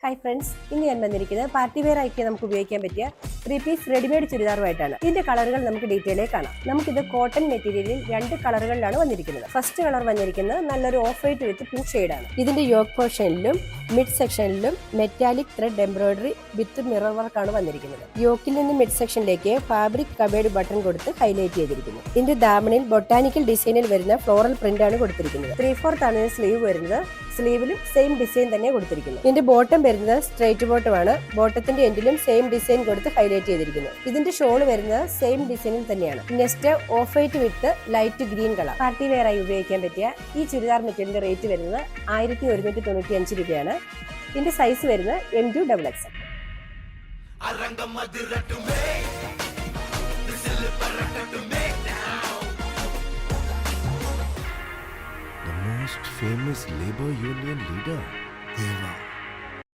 Hi friends, ഇന്ന് ഞാൻ വന്നിരിക്കുന്നത് പാർട്ടി വെയർ ആയിട്ട് നമുക്ക് ഉപയോഗിക്കാൻ പറ്റിയ 3 പീസ് റെഡിമെയ്ഡ് ചുരിദാറുമായിട്ടാണ്. ഇതിന്റെ കളറുകൾ നമുക്ക് ഡീറ്റെയിൽ ആയി കാണാം. നമുക്കിത് കോട്ടൺ മെറ്റീരിയലിൽ 2 കളറുകളിലാണ് വന്നിരിക്കുന്നത്. ഫസ്റ്റ് കളർ വന്നിരിക്കുന്നത് നല്ലൊരു ഓഫ് വൈറ്റ് വിത്ത് പിങ്ക് ഷെയ്ഡാണ്. ഇതിന്റെ യോക്ക് പോർഷനിലും മിഡ് സെക്ഷനിലും metallic thread embroidery with mirror വർക്കാണ് വന്നിരിക്കുന്നത്. യോക്കിൽ നിന്ന് മിഡ് സെക്ഷനിലേക്ക് ഫാബ്രിക് കവേർഡ് ബട്ടൺ കൊടുത്ത് ഹൈലൈറ്റ് ചെയ്തിരിക്കുന്നു. ഇതിന്റെ ദാമണിൽ ബൊട്ടാനിക്കൽ ഡിസൈനിൽ വരുന്ന ഫ്ലോറൽ പ്രിന്റ് ആണ് കൊടുത്തിരിക്കുന്നത്. 3/4 ആണ് സ്ലീവ് വരുന്നത്. സ്ലീവിലും സെയിം ഡിസൈൻ തന്നെ കൊടുത്തിരിക്കുന്നു. ഇതിന്റെ ബോട്ടം വരുന്നത് സ്ട്രൈറ്റ് ബോട്ടം ആണ്. ബോട്ടത്തിന്റെ എൻഡിലും സെയിം ഡിസൈൻ കൊടുത്ത് ഹൈലൈറ്റ് ചെയ്തിരിക്കുന്നു. ഇതിന്റെ ഷോൾ വരുന്നത് സെയിം ഡിസൈനിൽ തന്നെയാണ്. Next off white with light green colour. Party wear ആയി ഉപയോഗിക്കാൻ പറ്റിയ ഈ ചുരിദാർ മെറ്റീരിയലിന്റെ റേറ്റ് വരുന്നത് 1195 രൂപയാണ്. ഇതിന്റെ സൈസ് വരുന്നത് M2XXL. The most famous labor union leader, Deva.